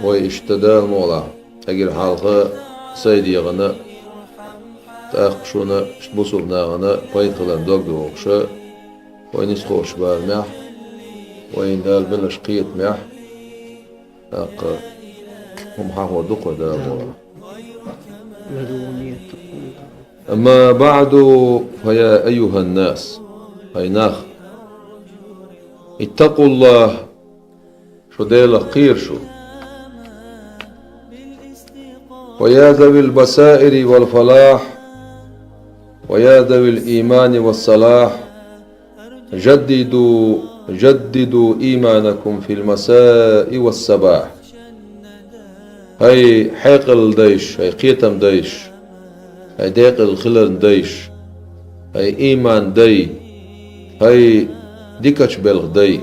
واشتدال مولا أجر حلقة سيدي غنا تأخشونا بوصلنا غنا وين خلنا دوق دوقشة وين يسخوش بالمح وين دال بلش قيت مح هم حاول دقة دال مولا. أما بعد فيا أيها الناس هاي ناخ اتقوا الله شو ديلا قير شو ويا ذوي البصائر والفلاح ويا ذوي الإيمان والصلاح جددوا إيمانكم في المساء والصباح. هاي حيقل ديش هاي قيتم ديش هاي ديق الخلل ديش هاي إيمان دي هاي ديكش بلغ دي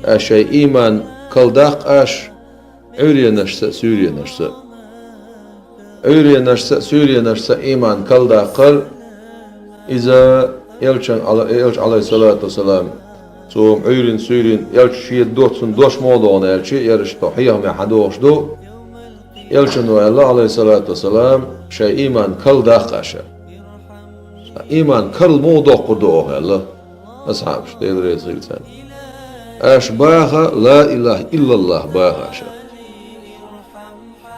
أش هاي إيمان كالداق أش عوريا نشسا سوريا نشسا عوريا نشسا سوريا نشسا إيمان كالداقر إذا يلش عليه الصلاة والسلام توم عورين سورين يلش شيء دوش موضوعنا يلش يرش توحيهم يحدوش دو يلشنو الله عليه الصلاة والسلام شيء إيمان كل داقشة إيمان كل موضوع قدوه الله أصحاب شتيد رئيس غيرتان أشباها لا إله إلا الله باهاشة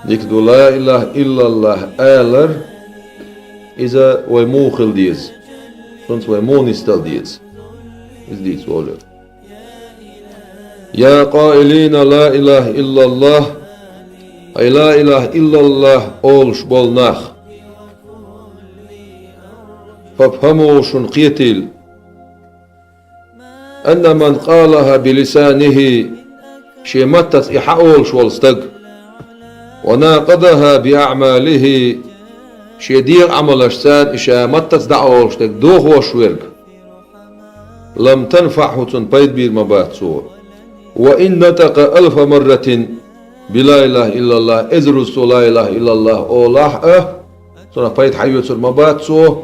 يكدو لا إله إلا الله آلر إذا ويموخل ديز سنت ويمونستل ديز إذ ديز وجد يا قائلين لا إله إلا الله أي لا إله إلا الله أولش بولناخ فافهموا شنقيتل أن من قالها بلسانه شمتت إحاولش والستق وناقضها بأعماله شدير عمل أشسان إشامتت دعوالش تك دوخ وشورك لم تنفعه تنبيد بالمبات سور وإن نطق 1000 مرة بلا إله إلا الله إذرس لا إله إلا الله أولاح سنة بيت حيوت المبات سو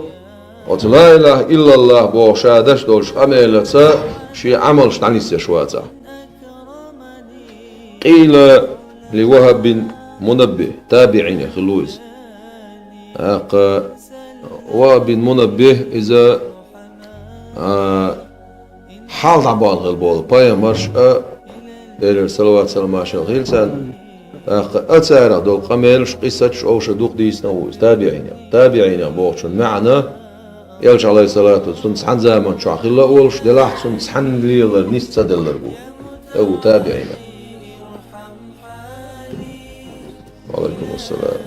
لا إله إلا الله بو شادش دولش أميلة شي عمل شتعنيس يشواتا. قيل لوهب بن منبه تابعين يا خلويس وهب بن منبه إذا حال طبعا غلبول بايا مرش دير صلوات سلام عشان غيلسان أتسارع دول قميلش قصتش أوش دوق ديس نوز تابعين بوشن معنا يلش عليه الصلاة والسلام سحن زمان شو عخلا أولش دلاح سن سحن ليلر نيست سدلر بو أو تابعين. وعليكم السلام.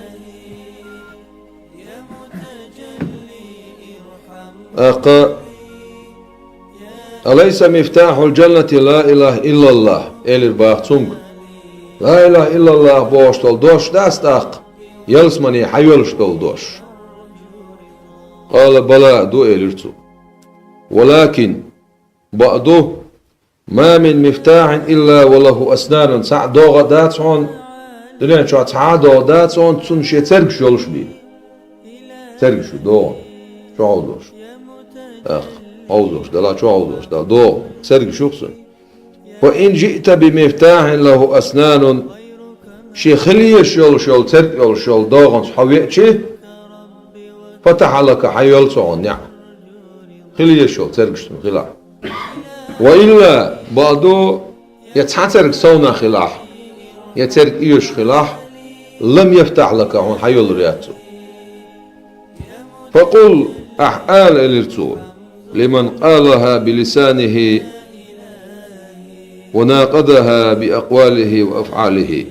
أليس مفتاح الجنة لا إله إلا الله إلير باختونغ لا إله إلا الله بوش تول دوش داستاق يلسمني حيولش تول دوش قال بلا دو إليرتو ولكن بعضه ما من مفتاح إلا وله أسنان سع دوغ داتسون دلين شو تسع دوغ داتسون تسون شي ترقش يولش بي ترقش دوغ شو عودوش عودوش دلا شو عودوش دا دوغ ترقش شوكسون وإن جئت بمفتاح له أسنان شي خليش يول ترق يول دوغن حويتشي فتح لك حيول صعون نعم خليش يول ترقش خلاح وإلا بعضو يتحترق صونا خلاح يترق إيش خلاح لم يفتح لك عن حيول رياتو فقل أحآل الارتول لمن قالها بلسانه وناقضها بأقواله وأفعاله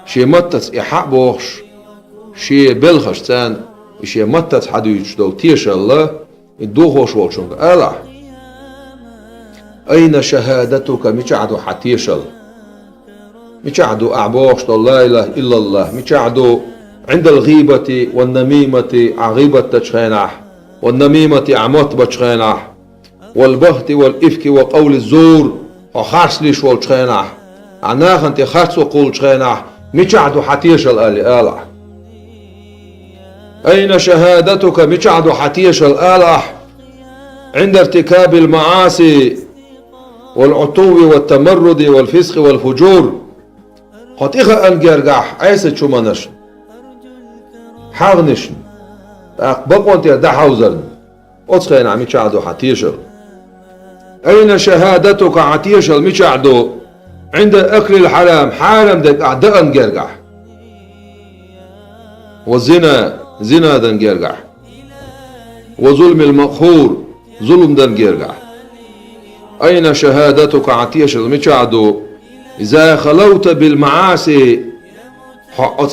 شي متت إحاق بوخش شي بلخش تان شي متت حدوش دو تيش الله الدوخوش وخشنك ألا أين شهادتك ميشعدو حتيشل ميشعدو أعبوخش دو لا إله إلا الله ميشعدو عند الغيبة والنميمة عغيبة تشخينح والنميمة عموت بتشخينح والبهت والإفك وقول الزور وخارس ليش والشخينح عناخ انت خارس وقول شخينح ميشعدو حتيش الآلة أين شهادتك ميشعدو حتيش الآلة عند ارتكاب المعاصي والعتو والتمرد والفسق والفجور قد إخا أنجرجح عيسى شمانش حاغنشن بقون تيا دحوزرن أتخين عم يشعدو حتيشل أين شهادتك عتيشل مشعدو عند أكل الحرام حرام دك أعداء أنجرجح والزنا زنا دنجرجح وظلم المقهور ظلم دنجرجح أين شهادتك عتيشل مشعدو إذا خلوت بالمعاصي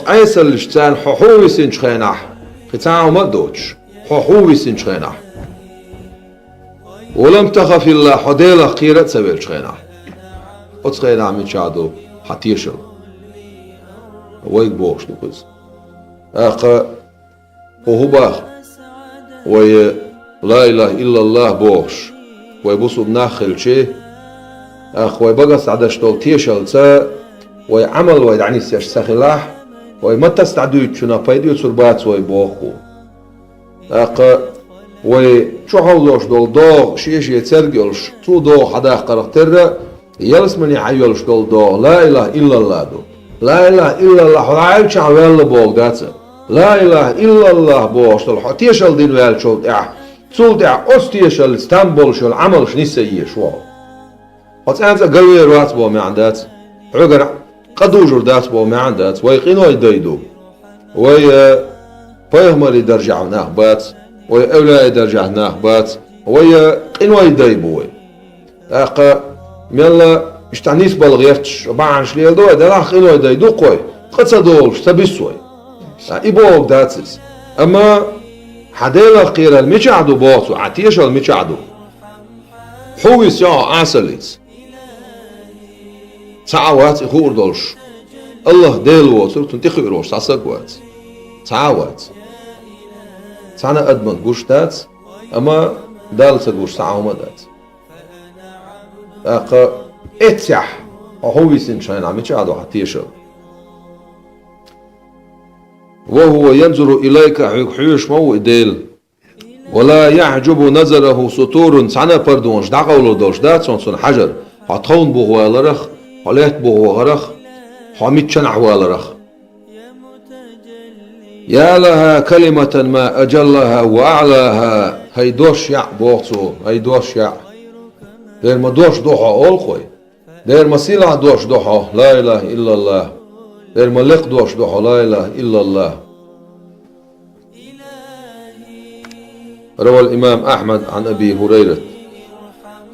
عيسى الاشتان ححوي سنشخينح ختاعو مدوش ححوي سنشخينح ولم تخف الله حديلة قيرت سبيل شخينح أتخينح من شعدو حتيشل ويك بوش نقص أخا وهو باخ وي لا إله إلا الله بوش ويبصوا بناخل شيء أخ ويبقى عدشتول تيشل تا ويعمل ويدعني سيش سخلاح وما تستعدو يتشنا بايديو تربات ويبوخو أخ وشو حوضوش دول دوغ شيش يتسرقلش تو دوغ حدا قرقتر يلس من يحيولش دول دوغ لا إله إلا الله دو لا إله إلا الله حرائل شعوال بوغ داتا لا إله إلا الله بوغ دول تيشل دين ويالشول تول أستيشل اسطنبول شو العملش نسيه شو هات أنت قوي روات بو ما عندات عقر قدوجر دات بو ما عندات ويقينوا يديدو وي فيهمر يدرجع ناخبات وي أولا يدرجع ناخبات وي قينوا يديبو أقا ميلا اشتعنيس بالغيرتش وبعنش ليدو دلاخ قينوا يديدو قوي قد صدولش تبسوي إبوك داتس أما حديلا قيرا المشعدو بوتو عتيش المشعدو حويس يا عسليس تعاوات يخور دولش الله ديلو سرتون تخيروش تعسقوات تعاوات تعنا أدمن قوشتات أما دال سقوش تعاومدات أقا اتسح حويس إنشان عم يشعدو حتيشو وهو ينظر إليك حيوش مو إديل ولا يعجب نظره سطور سعنا بردونش دعقولو دوش دات سون حجر حطون بوغوالرخ حليت بوغوالرخ حميد شنعوالرخ يا لها كلمة ما أجلها وأعلاها هيدوش يع بوغتو هيدوش يع دير ما دوش دوحا أولخوي دير ما سيلع دوش دوحا لا إله إلا الله دير ما لق دوش دوحا لا إله إلا الله روى الإمام أحمد عن أبي هريرة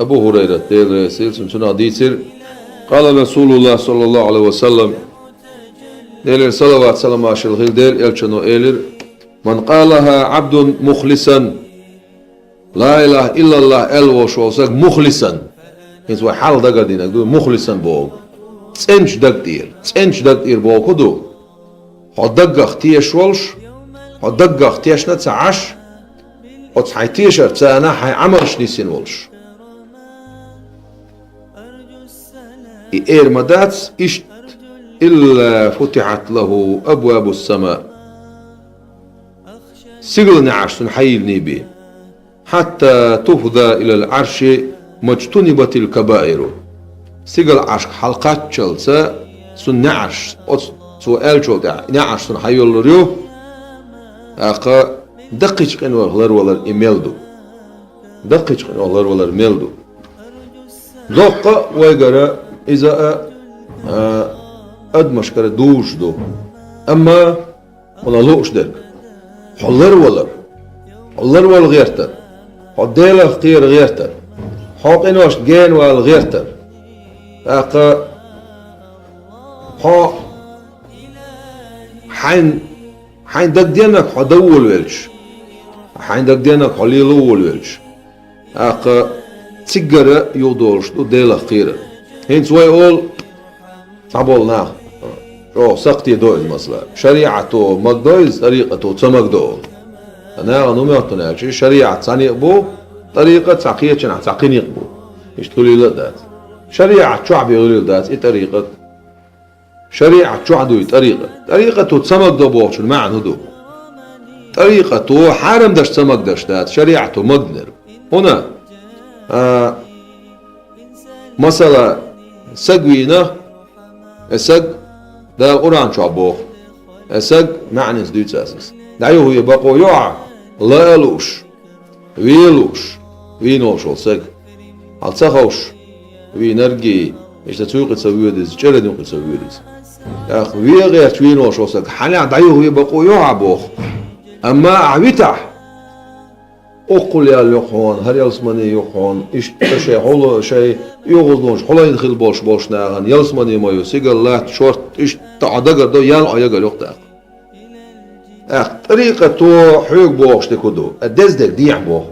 أبو هريرة دير سير سنتنا ديسر قال رسول الله صلى الله عليه وسلم دير صلوات سلام عشر الخير دير إلشنو إيلر من قالها عبد مخلصا لا إله إلا الله ألوش وساق مخلصا إنسوا حال دقر دينك دو مخلصا بوغ تسنش دق دير بوغ كدو حد دقخ تيش ولش حد دقخ تيش نتسعش قد حيتيشر تسانا حي عمرش نيسين ولش إير مداتس إشت إلا فتحت له أبواب السماء سيقل نعش سنحيل نيبي حتى تفضى إلى العرش مجتنبت الكبائر سيقل عشق حلقات شلسة سن نعش سؤال شو نعش سنحيل ريو أقا دقيش قن وغلر ولر إميلدو دقيش قن وغلر ولر ميلدو ذوق ويقرأ إذا أدمش كرا دوش دو أما ولا لوش درك حلر ول غيرتر حديل اختير غيرتر حاقين واش جين والغيرتر أقا حين دك دينك حدول ويلش حين دك دينك حليلول ويلش أقا تسجرة يودولش دو ديل اختير هين سوي أول تعبولنا شو سقطي دوز مثلا شريعته مقدوز طريقته تمقدو أنا نميتنا شيء شريعة ثاني بو طريقة تعقية شنع تعقين يقبو إيش تقولي لا ذات شريعة شعب يقولي ذات إيه طريقة شريعة شعدو طريقته تمقدو بو شو المعنى هدو طريقته حرم دش تمقدش ذات شريعته مقدر هنا مثلا سقوينا السق ده القرآن شعبوه أسق معنى سديت أساس دعيه يبقوا يوع لا يلوش ويلوش وينوش والسق على سخوش وينرجي إيش تسوق تسويه ديز جلد يوم تسويه ديز يا أخي ويغير توينوش والسق حنا دعيه يبقوا يوع بوه أما عبيتح أقول يا لقون هل يلسمني يقون إيش شيء حلو شيء يغضونش حلا يدخل بولش ناغن يلسمني ما يسيق الله شورت إيش تعدقر دو يالع يقل يقتاق طريقة تو حيوك بوش تكدو الدزدك ديع بوه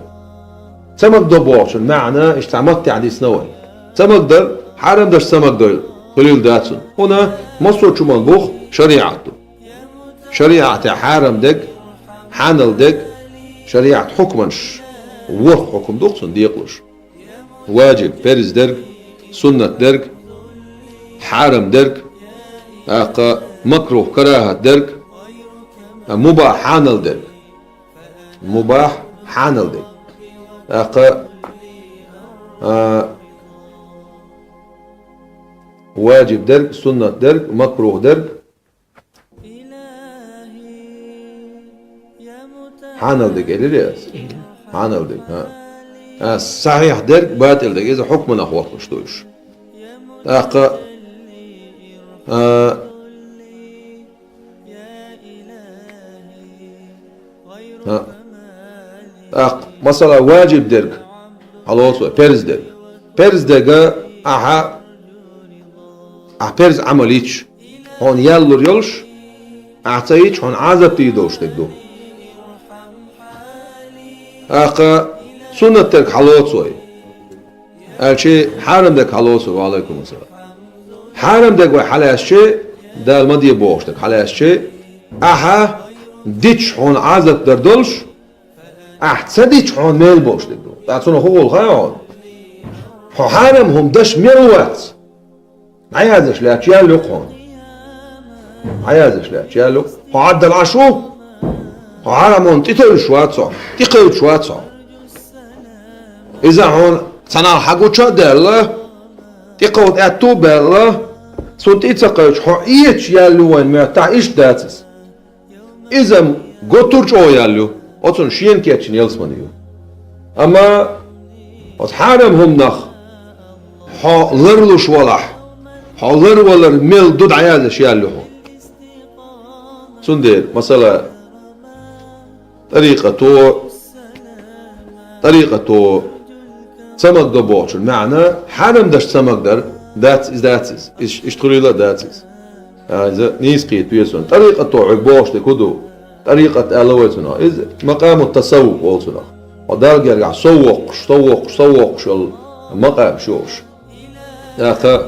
سمك دو بوش المعنى إيش تعمدت عدي سنوي سمك دل حرم دش سمك دل خليل داتسون هنا مصر شمان بوخ شريعته شريعة حرم دك حانل دك شريعة حكمنش وح حكم دقسن ديقلش واجب فرز درك سنة درك حرم درك مكروه كراهة درك مباح حانل درك مباح حانل درك واجب درك سنة درك مكروه درك حانل دك إلي رياس حانل دك صحيح درك باطل دك إذا حكمنا أخوات مشتوش مثلا واجب درك خلاص بيرز درك بيرز درك بيرز عمليتش هون يالور يلش أعطيتش هون عذاب تيدوش تكدو سنة ترك حلوت سوي الشيء حرم دك حلوت سوي وعليكم السلام حرم دك وحلاس شيء ده المدي بوش دك حلاس شيء ديتش هون عزت دردلش تسديتش هون ميل بوش دك دو تعطونا هو الغيون حرم هم دش ميلوات عيازش لا تيالوك هون عيازش لا تيالوك عدل عشو حرمون تيتل شوات صح تيقيد شوات صح إذا هون صنع حقو شادل تيقود أتو بل صوت إتساقيش حقيتش يالو وين ما تعيش داتس إذا قطرش أو يالو أصلا شين كيتشن يلسمانيو أما حرم هم نخ حلرلوش ولح حلر ولر ميل دود عيازش يالو سندير مثلا طريقة سمك دبوش المعنى حرم دش سمك در ذاتس إيش تقولي له ذاتس إذا نيسقيت بيسون طريقة عقبوش تكدو طريقة ألويتنا إذا مقام التسوق والسنا ودار جرع سوق شو المقام شوش يا أخي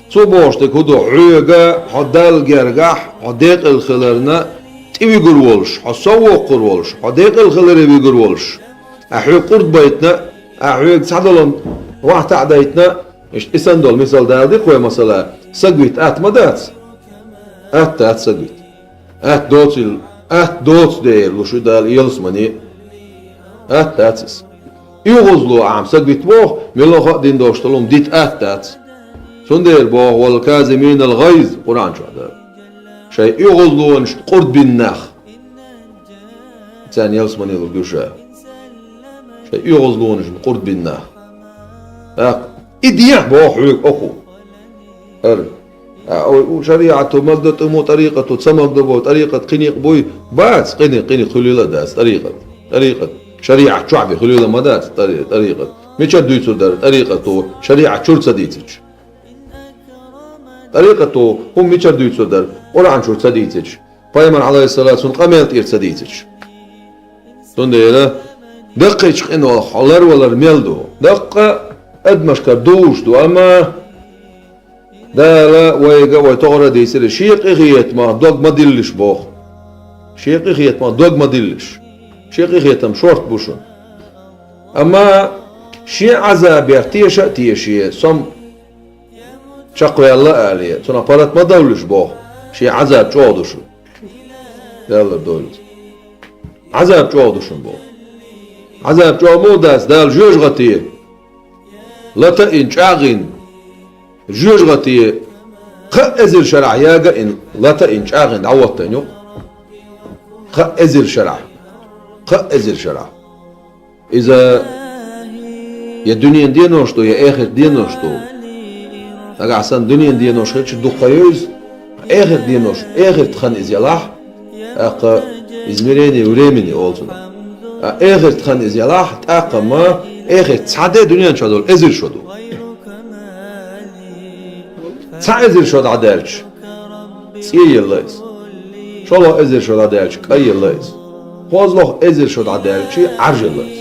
سوبوش تكدو عيقة حدال جرع حديق الخلرنا تبي قرولش حسوق قرولش حديق الخلر بي قرولش أحيو قرد بيتنا أحيو سعدلون واحد عدايتنا إيش إسندول مثال دادي خوي مثلا سقويت مدات سقويت دوت دير وشو دال يلسمني داتس يغزلو عام سقويت بوه ملو خدين دوشتلهم ديت دات سندير بوه والكازمين الغيظ قرآن شو هذا شيء يغزلون قرد بالنخ ثاني يلسمني الجوشة شيء يغزلون قرد بالنخ إديع بوحوك أخو وشريعته مقدة مو طريقة تسمى بو طريقة قنيق بوي باس قنيق خليلة داس طريقة شريعة شعبي خليلة ما داس طريقة ميشا دويتو دار طريقة شريعة شرط سديتش طريقة هم ميشا دويتو دار قرآن شرط سديتش فايمن عليه الصلاة والسلام قميل تير سديتش تنديرة دقيتش إنه حلر ولا ميلدو دقة أدمش كردوش دو أما دالا ويقا ويتغرى ديسر شيق إغيت ما دوغ ما دلش بوخ شيق إغيت ما دوغ ما دلش شيق إغيت هم شورت بوشن أما شي عذاب يرتيشة تيشي سم شقوي الله عليه سنة بارت ما دولش بوخ شي عذاب جودشن دالا دولت عذاب جودشن بوخ عذاب جو موداس دال جوج غتيه لا تئن شاغين جوج غتيه خأزر شرع ياجا إن لتا إن شاغن عوض تانيو خأزر شرع خأزر شرع إذا يا دنيا دي نوشتو يا آخر دي نوشتو أجا عسان دنيا دي نوش هيك دو قيوز آخر دي نوش آخر تخن إزيلاح أقا إزميريني وريميني أولتنا آخر تخن إزيلاح تأقا ما آخر تصعدي دنيا نشادول إزر شدو تصعدي شد عدالش سيئي الليس شالله إزر شد عدالش كأي الليس خوازلوه إزر شد عدالش عرج الليس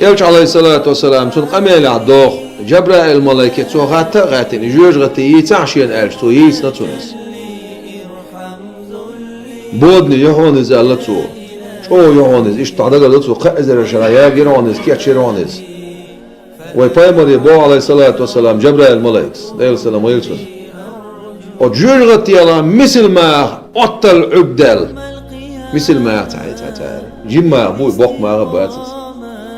يوش عليه الصلاة والسلام سن قميل عدوخ جبرائيل الملائكة سو غاتا غاتين جوج غاتي يتعشين ألش تو يس نتونس بودني يهونز ألتسو شو يهونز إيش تعدق ألتسو قائزر الشرايا جيرونز كيات شيرونز ويبايمر يبو عليه الصلاة والسلام جبرائيل الملائكة ديل السلام ويلسون وجوج غاتي يلا مثل ما قتل عبدال مثل ما تعال جيما بوي بوق ما غباتس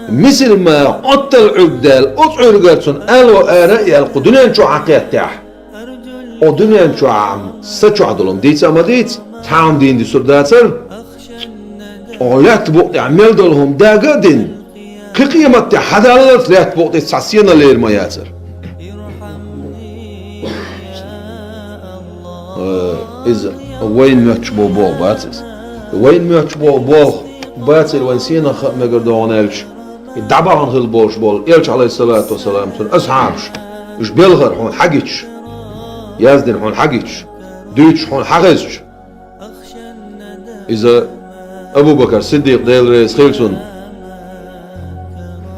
مثل ما قتل عبدال أطعر قرصن ألو آرائي القدنيا شو عقيت تاح ودنيا شو عم ستشو عدلهم ديتس أما ديتس تاهم دين دي سرداتر ولات بوقت عمل دولهم داقا دين قيمة تاح حدالت لات بوقت تسعسينا لير ما ياتر إذا وين ما تشبو بوغ باتس وين ما تشبو بوغ باتس وين سينا ما قردونالش الدعبة عن هالبوش بول يلش عليه الصلاة والسلام تون أصحابش إش بلغر حون حقيتش يازدن حون حقيتش دوتش حون حقيتش إذا أبو بكر صديق ديل رئيس خيلسون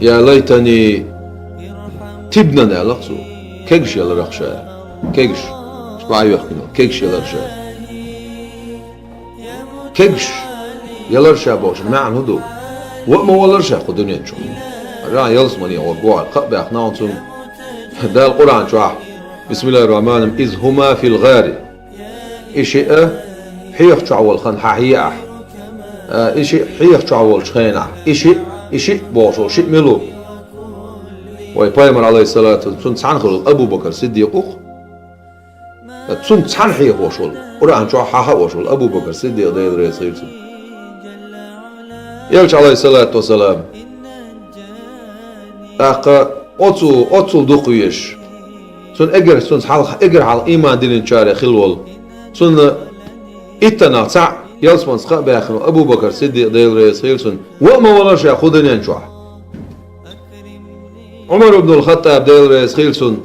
يا ليتني تبنا نالقصو كيكش يلا رخشا كيكش اسمعي يحكينا كيكش يلا رخشا كيكش يلا رخشا بوش نعم هدو وما ولرش أخو دنيا شو رأى يلصمني وقوع القبة أخناهم ده القرآن شو بسم الله الرحمن الرحيم إذ هما في الغار إشي حيخ شعول خن حيح إشي حيخ شعول شخينع إشي بوشو شيء ملو ويبايمر عليه الصلاة والسلام تسعن خلو أبو بكر صديق تسعن حيخ وشول قرآن شو حاها وشول أبو بكر صديق ده يدري يصير يلش عليه الصلاة والسلام أقا أتصل دقيش سن أجر سن حال أجر على إيمان دين شارع خلول سن إتنا سع يلسمن سقى بآخر أبو بكر صديق ديل رئيس خيلسن وما ولا شيء خدني ينشوا عمر بن الخطاب ديل رئيس خيلسن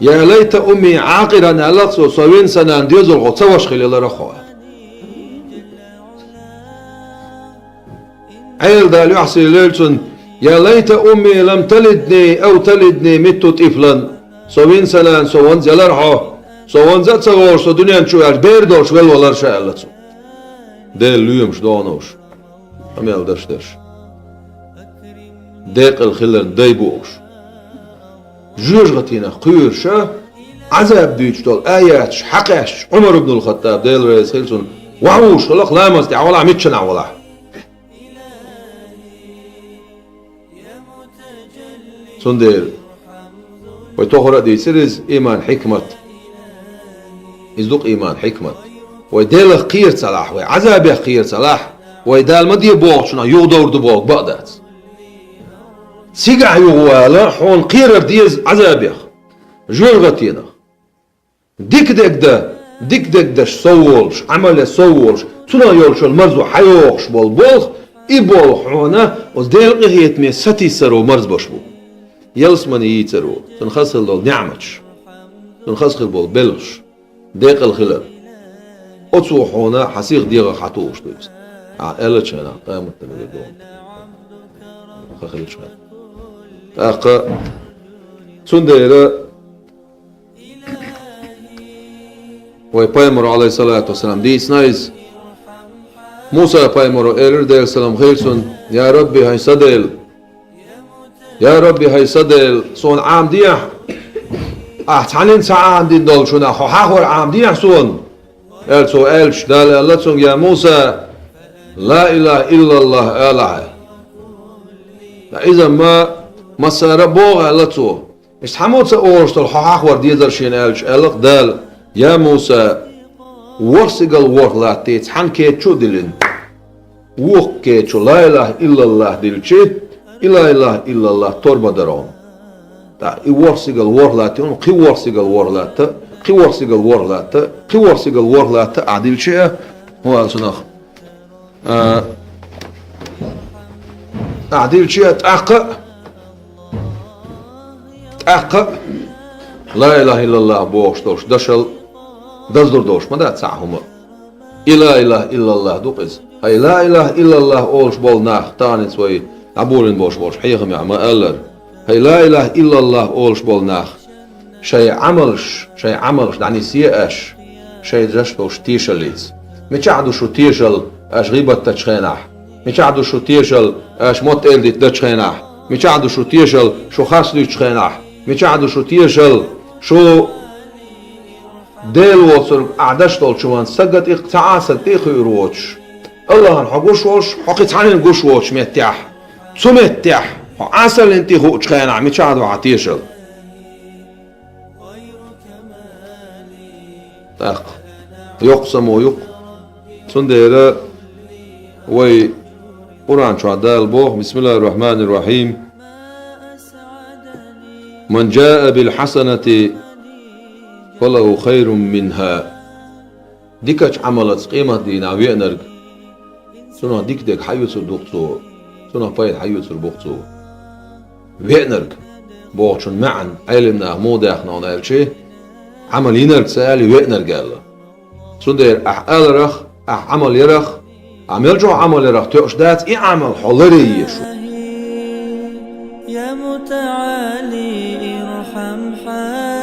يا ليت أمي عاقلا نالقصو صوين سنة ديزل غطوش خلال رخوة عيل دال يحصي ليلسن يا ليت أمي لم تلدني أو تلدني مت طفلا صوين سنة صوان زلرها صوان زت صغور صو دنيا نشوير بيردوش ول ولر شالتسو ديل ليومش دونوش أميال درش ديق الخلن ديبوش جوج غتينا قير شا عذاب ديش دول آياتش حقاش عمر بن الخطاب ديل رئيس خيلسون وعوش خلق لامس دي عولا ميتشن عولا سندير ويتوخرا دي سيريز إيمان حكمة يزدق إيمان حكمة ويدال قير صلاح وعذاب قير صلاح ويدال ما دي بوغ شنا يودور دبوغ بقدات سيقع يغوالا حون قير ديز عذاب جورغتينا ديك داش صولش عمل صولش تنا يولش المرزو حيوخش بول إبول حونا وزدال قهيت مي ستي سرو مرز بشبو يلسمني يترو تنخسل دول نعمتش تنخسل بول بلغش ديق الخلال أتصو حونا حسيق ديغا خطوش دويس ألتش هنا قامت تنقدون خخلتش هنا أقا سنديرا ويبايمر عليه الصلاة والسلام دي سنايز موسى بايمر إيرر دير سلام خيرسون يا ربي هاي صديل يا ربي هاي صديل صون عام ديح تعلين ساعة دين دول شنا حاخور عام ديح صون سو ألش دال الله يا موسى لا إله إلا الله إله إذا ما صار بوغ الله استحموت أورست الحاح ورديزر شين ألش ألق دال يا موسى ورسقل ورلا تيت حن كيتشو دلين وق كيتشو لا إله إلا الله دلشي إلا إله إلا الله تربة درون تا ورسقل ورلا تيون قي ورسقل ورلا تا قي ورسقل ورلا تا قي ورسقل ورلا تا عدل شيء هو سنخ عدل شيء تأقى لا إله إلا الله بوش دوش دشل دزدر دوش ما ده تسعهم إلا إله إلا الله دوقز هاي لا إله إلا الله أولش بول ناخ تاني سوي عبورين بوش حيهم يا ما ألر هاي لا إله إلا الله أولش بول ناخ شيء عملش يعني سيئش شيء جشتوش تيشليز متعدو شو تيشل أش غيبة تشخينح متعدو شو تيشل أش موت إلدي تشخينح متعدو شو تيشل شو خاصلي تشخينح متعدو شو تيشل شو ديل وصل أعدشتول شوان سجد اقتعاسة تيخي روش الله نحقوش وش حقيت عنين قوش وش متح سمتح عسل انتي هو تشخينح متعدو عتيشل تاق يقسم ويق سنديرة وي قرآن شعدال بوح بسم الله الرحمن الرحيم من جاء بالحسنة فله خير منها ديكش عملت قيمة دينا ويأنرق سنة ديك حيوت الدقصو سنة بايد حيوت البقصو ويأنرق بوحشن معا علمنا موداخنا ونالشي عمل ينرق سألي ويأنرق الله سندير أحقال رخ عمل يرخ عمل جو عمل يرخ تقشدات إيه عمل حضري يشو يا متعالي ارحم حالي